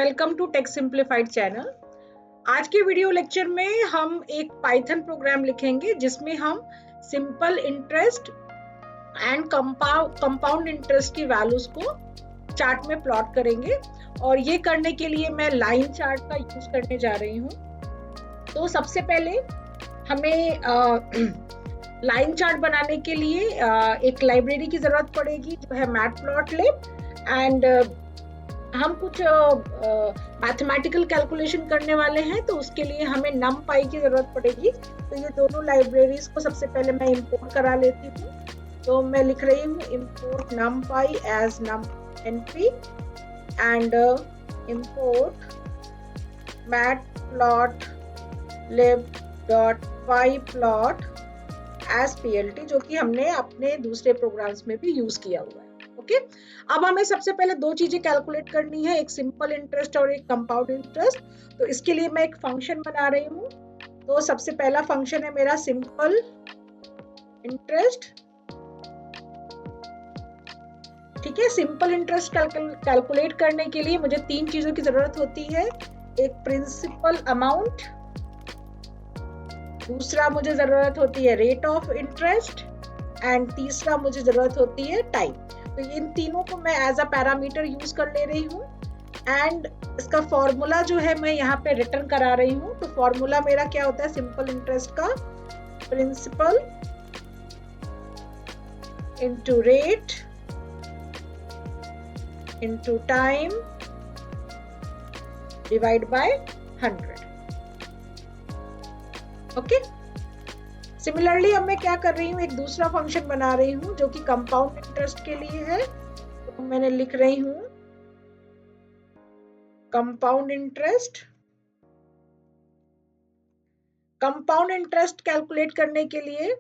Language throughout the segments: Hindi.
Welcome to Tech Simplified channel. आज के वीडियो लेक्चर में हम एक पाइथन प्रोग्राम लिखेंगे जिसमें हम simple interest and compound interest की वैल्यूज को चार्ट में प्लॉट करेंगे और ये करने के लिए मैं लाइन चार्ट का यूज करने जा रही हूँ। तो सबसे पहले हमें लाइन चार्ट बनाने के लिए एक लाइब्रेरी की जरूरत पड़ेगी जो है मैटप्लॉटलिब, एंड हम कुछ मैथमेटिकल कैलकुलेशन करने वाले हैं तो उसके लिए हमें numpy की जरूरत पड़ेगी। तो ये दोनों लाइब्रेरीज को सबसे पहले मैं इंपोर्ट करा लेती हूँ। तो मैं लिख रही हूँ import numpy as np and import matplotlib.pyplot as plt, जो कि हमने अपने दूसरे प्रोग्राम्स में भी यूज किया हुआ है। ओके, अब हमें सबसे पहले दो चीजें कैलकुलेट करनी है, एक सिंपल इंटरेस्ट और एक कंपाउंड इंटरेस्ट। तो इसके लिए मैं एक फंक्शन बना रही हूँ। तो सबसे पहला फंक्शन है मेरा सिंपल इंटरेस्ट। ठीक है, सिंपल इंटरेस्ट कैलकुलेट करने के लिए मुझे तीन चीजों की जरूरत होती है। एक प्रिंसिपल अमाउंट, दूसरा मुझे जरूरत होती है रेट ऑफ इंटरेस्ट, एंड तीसरा मुझे जरूरत होती है टाइम। तो इन तीनों को मैं एज अ पैरामीटर यूज कर ले रही हूँ एंड इसका फॉर्मूला जो है मैं यहाँ पे रिटर्न करा रही हूँ। तो फॉर्मूला मेरा क्या होता है सिंपल इंटरेस्ट का, principal into rate into time divide by 100। Okay, similarly अब मैं क्या कर रही हूँ, एक दूसरा फंक्शन बना रही हूँ जो कि कंपाउंड इंटरेस्ट के लिए है। तो मैंने लिख रही हूँ compound interest. Compound interest calculate करने के लिए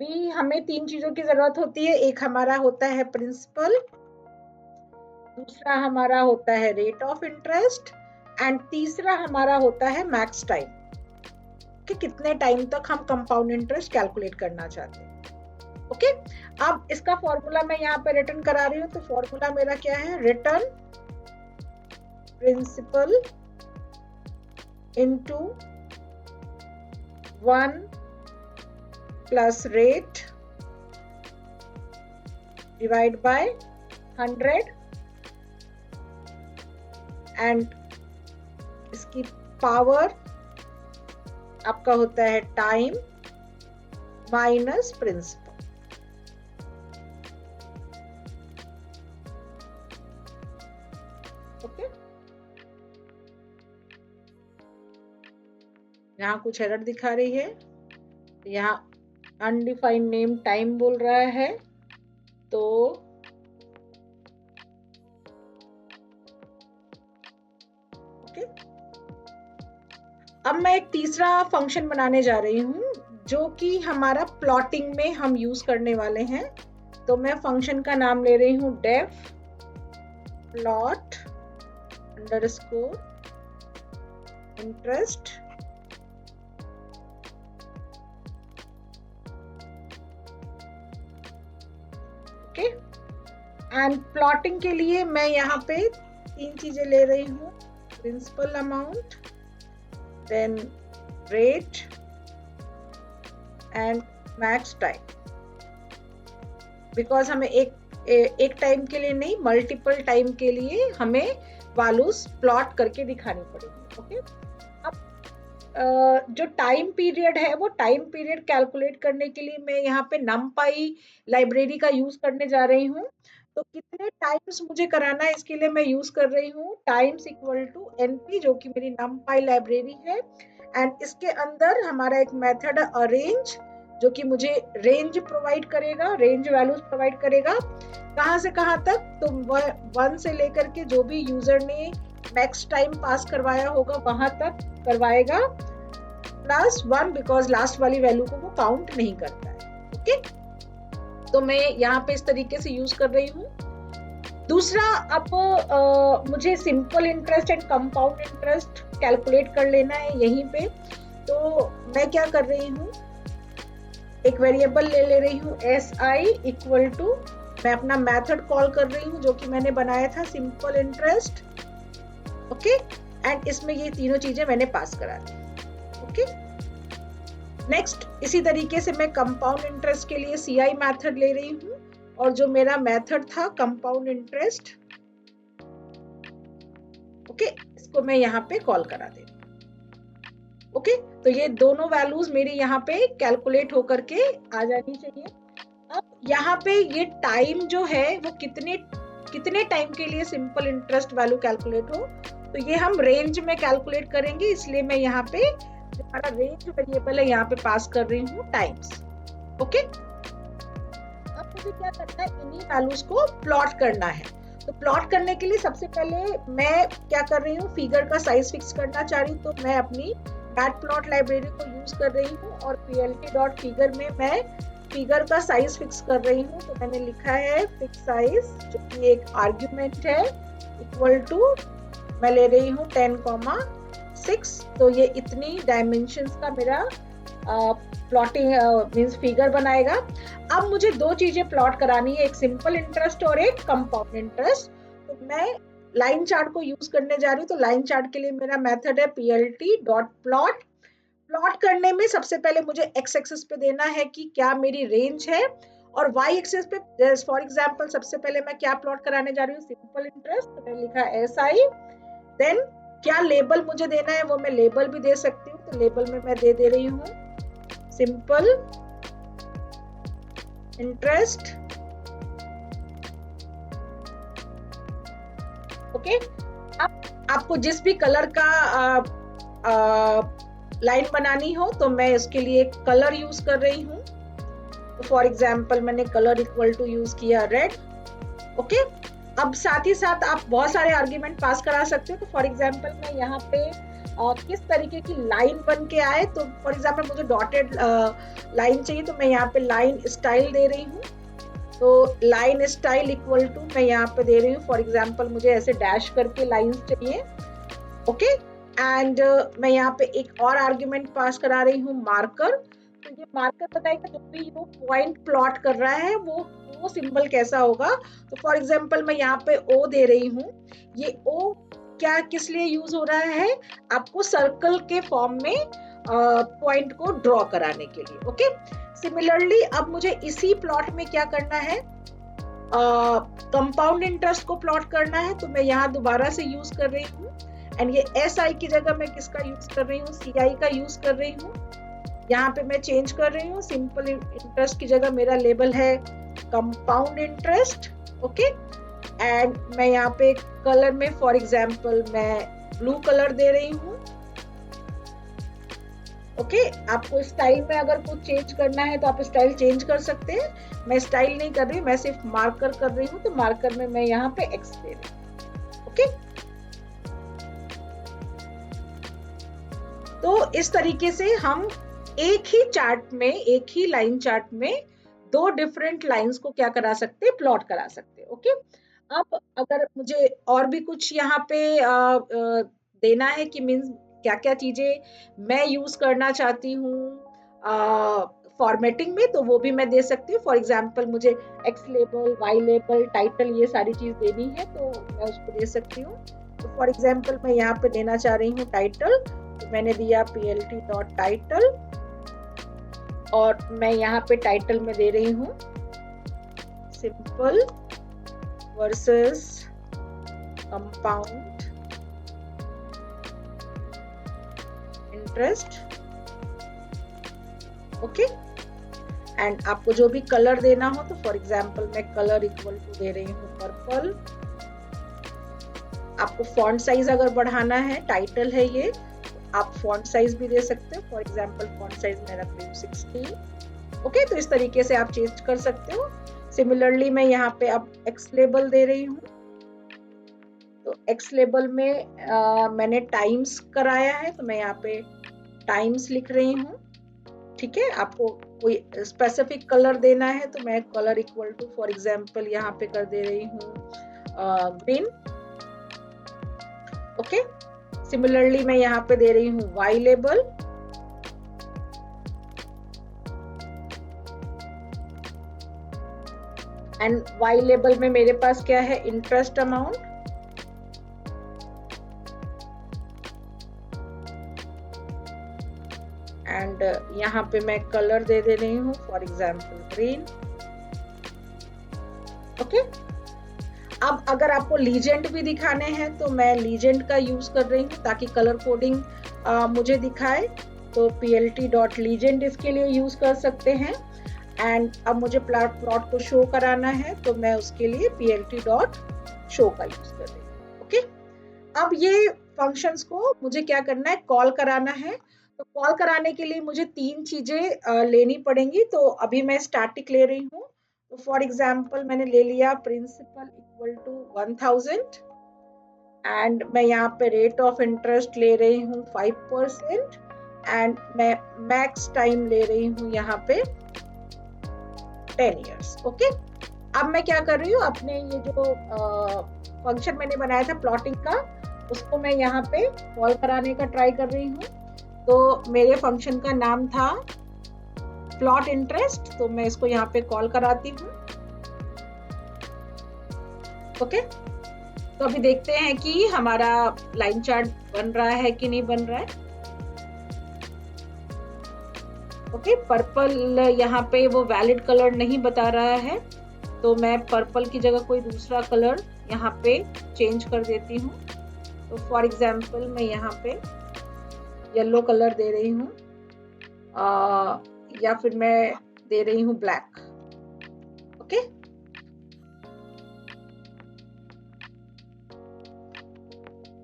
भी हमें तीन चीजों की जरूरत होती है। एक हमारा होता है प्रिंसिपल, दूसरा हमारा होता है रेट ऑफ इंटरेस्ट, एंड तीसरा हमारा होता है मैक्स टाइम, कि कितने टाइम तक हम कंपाउंड इंटरेस्ट कैलकुलेट करना चाहते हैं। ओके, अब इसका फॉर्मूला मैं यहाँ पे रिटर्न करा रही हूँ। तो फॉर्मूला मेरा क्या है, return principal into 1 plus rate divide by 100, and इसकी पावर आपका होता है टाइम माइनस प्रिंसिपल। ओके, यहाँ कुछ एरर दिखा रही है, यहाँ अनडिफाइंड नेम टाइम बोल रहा है। तो अब मैं एक तीसरा फंक्शन बनाने जा रही हूँ जो कि हमारा प्लॉटिंग में हम यूज करने वाले हैं। तो मैं फंक्शन का नाम ले रही हूँ def plot underscore interest. Okay, and plotting के लिए मैं यहाँ पे तीन चीजें ले रही हूँ, principal amount, then rate and max time, because हमें एक टाइम के लिए नहीं, मल्टीपल टाइम के लिए हमें वैल्यूज प्लॉट करके दिखानी पड़ेगी। ओके, अब जो टाइम पीरियड है वो टाइम पीरियड कैलकुलेट करने के लिए मैं यहाँ पे numpy लाइब्रेरी का यूज करने जा रही हूँ। तो कितने टाइम्स मुझे कराना है इसके लिए मैं यूज कर रही हूँ टाइम्स इक्वल टू np, जो कि मेरी numpy लाइब्रेरी है। एंड इसके अंदर हमारा एक मेथड है अरेंज, जो कि मुझे रेंज प्रोवाइड करेगा, रेंज वैल्यूज प्रोवाइड करेगा। कहाँ से कहाँ तक, तो 1 से लेकर के जो भी यूजर ने मैक्स टाइम पास करवाया होगा वहां तक करवाएगा, प्लस 1, बिकॉज लास्ट वाली वैल्यू को वो काउंट नहीं करता है। ओके, तो मैं यहाँ पे इस तरीके से यूज कर रही हूँ। दूसरा, अब मुझे simple interest and compound interest calculate कर लेना है यहीं पे। तो मैं क्या कर रही हूँ, एक वेरिएबल ले रही हूँ si इक्वल टू मैं अपना मेथड कॉल कर रही हूँ जो कि मैंने बनाया था, सिंपल इंटरेस्ट। ओके, एंड इसमें ये तीनों चीजें मैंने पास करा दी। ओके, नेक्स्ट इसी तरीके से मैं कंपाउंड इंटरेस्ट के लिए CI मेथड ले रही हूँ, और जो मेरा मेथड था कंपाउंड इंटरेस्ट, ओके, इसको मैं यहाँ पे कॉल करा दे। ओके, तो ये दोनों वैल्यूज मेरी यहाँ पे कैलकुलेट होकर के आ जानी चाहिए। अब यहाँ पे ये टाइम जो है वो कितने टाइम के लिए सिंपल इंटरेस्ट वैल्यू कैलकुलेट हो, तो ये हम रेंज में कैलकुलेट करेंगे, इसलिए मैं यहाँ पे जो हमारा रेंज वेरिएबल है यहाँ पे पास कर रही हूँ टाइम्स। ओके, अब मुझे क्या करना है, इन्हीं वैल्यूज को प्लॉट करना है। तो प्लॉट करने के लिए सबसे पहले मैं क्या कर रही हूँ, फिगर का साइज फिक्स करना चाह रही हूँ, तो मैं अपनी मैटप्लॉट लाइब्रेरी को यूज कर रही हूँ, और plt.figure में मैं फिगर का साइज फिक्स कर रही हूँ। तो मैंने लिखा है फिक्स साइज, जो कि एक आर्ग्यूमेंट है, इक्वल टू मैं ले रही हूँ 10,6। तो ये इतनी डायमेंशंस का मेरा प्लॉटिंग मींस फिगर बनाएगा। अब मुझे दो चीजें प्लॉट करानी है, एक सिंपल इंटरेस्ट और एक कंपाउंड इंटरेस्ट। तो मैं लाइन चार्ट को यूज करने जा रही हूँ। तो लाइन चार्ट के लिए मेरा मेथड है plt.plot। प्लॉट करने में सबसे पहले मुझे x एक्सिस पे देना है कि क्या मेरी रेंज है, और y एक्सिस पे फॉर एग्जांपल सबसे पहले मैं क्या प्लॉट कराने जा रही हूँ, सिंपल इंटरेस्ट। तो मैंने लिखा SI, देन क्या लेबल मुझे देना है, वो मैं लेबल भी दे सकती हूँ। तो लेबल में मैं दे रही हूँ सिंपल इंटरेस्ट। ओके, अब आपको जिस भी कलर का लाइन बनानी हो तो मैं इसके लिए कलर यूज कर रही हूँ। तो फॉर एग्जांपल मैंने कलर इक्वल टू यूज किया रेड। ओके, अब साथ ही साथ आप बहुत सारे आर्ग्यूमेंट पास करा सकते हो। तो फॉर एग्जांपल मैं यहाँ पे किस तरीके की लाइन बन के आए, तो फॉर एग्जांपल मुझे डॉटेड लाइन चाहिए, तो मैं यहाँ पे लाइन स्टाइल दे रही हूँ। तो लाइन स्टाइल इक्वल टू मैं यहाँ पे दे रही हूँ, फॉर एग्जांपल मुझे ऐसे डैश करके लाइंस चाहिए। ओके, एंड मैं यहाँ पे एक और आर्ग्यूमेंट पास करा रही हूँ मार्कर। तो ये मार्कर बताएगा जो भी वो पॉइंट प्लॉट कर रहा है वो सिंबल कैसा होगा। तो फॉर एग्जांपल मैं यहाँ पे O दे रही हूँ। ये O क्या किस लिए यूज हो रहा है, आपको सर्कल के फॉर्म में पॉइंट को ड्रॉ कराने के लिए। ओके, सिमिलरली अब मुझे इसी प्लॉट में क्या करना है, कंपाउंड इंटरेस्ट को प्लॉट करना है। तो मैं यहाँ दोबारा से यूज कर रही हूँ, एंड ये SI की जगह मैं किसका यूज कर रही हूँ, CI का यूज कर रही हूँ। यहाँ पे मैं चेंज कर रही हूँ, सिंपल इंटरेस्ट की जगह मेरा लेबल है कंपाउंड इंटरेस्ट। ओके, एंड मैं यहाँ पे कलर में फॉर एग्जांपल मैं ब्लू कलर दे रही हूँ। ओके, आपको स्टाइल में अगर कुछ चेंज करना है तो आप स्टाइल चेंज कर सकते हैं। मैं स्टाइल नहीं कर रही, मैं सिर्फ मार्कर कर रही हूँ। तो मार्कर में मैं यहाँ पे X दे रही हूँ। ओके, तो इस तरीके से हम एक ही चार्ट में, एक ही लाइन चार्ट में दो डिफरेंट लाइंस को क्या करा सकते हैं, प्लॉट करा सकते हैं। ओके, अब अगर मुझे और भी कुछ यहाँ पे देना है कि मीन्स क्या क्या चीजें मैं यूज करना चाहती हूँ फॉर्मेटिंग में, तो वो भी मैं दे सकती हूँ। फॉर एग्जांपल मुझे X label, Y label, title, ये सारी चीज देनी है तो मैं उसको दे सकती हूँ। तो फॉर एग्जांपल मैं यहाँ पे देना चाह रही हूँ टाइटल, तो मैंने दिया plt.title, और मैं यहाँ पे टाइटल में दे रही हूँ simple versus compound interest. Okay, and आपको जो भी कलर देना हो, तो फॉर एग्जांपल मैं कलर इक्वल टू दे रही हूँ पर्पल। आपको फॉन्ट साइज अगर बढ़ाना है, टाइटल है ये, आप फॉन्ट साइज भी दे सकते हो। फॉर एग्जांपल फॉन्ट साइज मैं रख रही हूँ 16। ओके, तो इस तरीके से आप चेंज कर सकते हो। सिमिलरली मैं यहाँ पे अब X लेबल दे रही हूँ। तो X लेबल में मैंने टाइम्स कराया है, तो मैं यहाँ पे टाइम्स लिख रही हूँ। ठीक है, आपको कोई स्पेसिफिक कलर देना है तो मैं colour equal to for example यहाँ पे कर दे रही हूँ ग्रीन। ओके, सिमिलरली मैं यहाँ पे दे रही हूँ Y label, and Y label में मेरे पास क्या है, इंटरेस्ट अमाउंट, एंड यहाँ पे मैं कलर दे रही हूँ, फॉर एग्जाम्पल ग्रीन। ओके, अब अगर आपको लीजेंड भी दिखाने हैं तो मैं लीजेंड का यूज कर रही हूँ ताकि कलर कोडिंग मुझे दिखाए, तो plt.legend इसके लिए यूज कर सकते हैं। एंड अब मुझे प्लॉट को शो कराना है तो मैं उसके लिए plt.show का यूज कर रही हूँ। ओके, अब ये फंक्शंस को मुझे क्या करना है, कॉल कराना है। तो कॉल कराने के लिए मुझे 3 चीजें लेनी पड़ेंगी। तो अभी मैं स्टैटिक ले रही हूँ। तो फॉर एग्जाम्पल मैंने ले लिया प्रिंसिपल इक्वल टू 1000 एंड मैं यहाँ पे रेट ऑफ इंटरेस्ट ले रही हूँ 5% एंड मैं मैक्स टाइम ले रही हूँ यहाँ पे 10 years। ओके, अब मैं क्या कर रही हूँ, अपने ये जो फंक्शन मैंने बनाया था प्लॉटिंग का, उसको मैं यहाँ पे कॉल कराने का ट्राई कर रही हूँ। तो मेरे फंक्शन का नाम था प्लॉट इंटरेस्ट, तो मैं इसको यहाँ पे कॉल कराती हूँ। ओके, तो अभी देखते हैं कि हमारा लाइन चार्ट बन रहा है कि नहीं बन रहा है। ओके, पर्पल यहाँ पे वो वैलिड कलर नहीं बता रहा है, तो मैं पर्पल की जगह कोई दूसरा कलर यहाँ पे चेंज कर देती हूँ। तो फॉर एग्जाम्पल मैं यहाँ पे येलो कलर दे रही हूँ, या फिर मैं दे रही हूँ ब्लैक। ओके,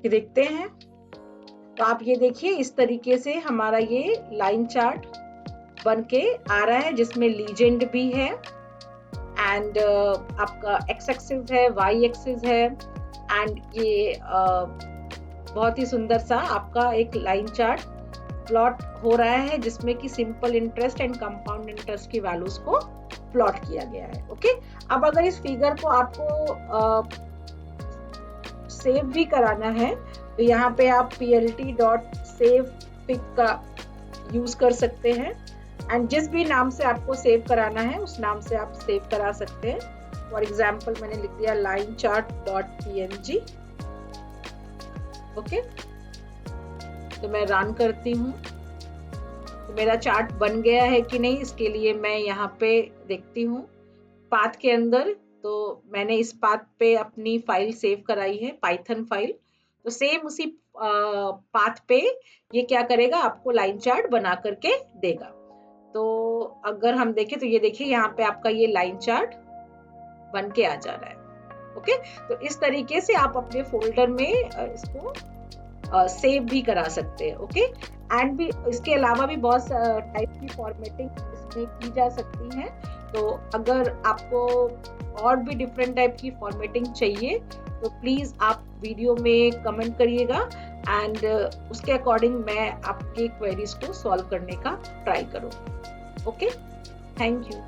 देखते हैं। तो आप ये देखिए, इस तरीके से हमारा ये लाइन चार्ट बन के आ रहा है, जिसमें लीजेंड भी है एंड आपका एक्स एक्सिस है, वाई एक्सिस है, एंड ये बहुत ही सुंदर सा आपका एक लाइन चार्ट प्लॉट हो रहा है, जिसमें कि simple interest and compound interest की वैल्यूज को प्लॉट किया गया है। ओके, अब अगर इस फिगर को आपको सेव भी कराना है तो यहाँ पे आप plt.savepic का यूज कर सकते हैं एंड जिस भी नाम से आपको सेव कराना है उस नाम से आप सेव करा सकते हैं। फॉर एग्जाम्पल मैंने लिख दिया line chart.png। ओके, तो मैं रन करती हूँ तो मेरा चार्ट बन गया है कि नहीं, इसके लिए मैं यहाँ पे देखती हूँ पाथ के अंदर। तो मैंने इस पाथ पे अपनी फाइल सेव कराई है, पाइथन फाइल। तो सेम उसी पाथ पे ये क्या करेगा, आपको लाइन चार्ट बना करके देगा। तो अगर हम देखें तो ये देखिए यहाँ पे आपका ये लाइन चार्ट बन के आ जा रहा है। ओके, तो इस तरीके से आप अपने फोल्डर में इसको सेव भी करा सकते हैं। ओके, एंड भी इसके अलावा भी बहुत टाइप की फॉर्मेटिंग इसमें की जा सकती है। तो अगर आपको और भी डिफरेंट टाइप की फॉर्मेटिंग चाहिए तो प्लीज आप वीडियो में कमेंट करिएगा एंड उसके अकॉर्डिंग मैं आपके क्वेरीज को सॉल्व करने का ट्राई करूँगी। Okay, thank you.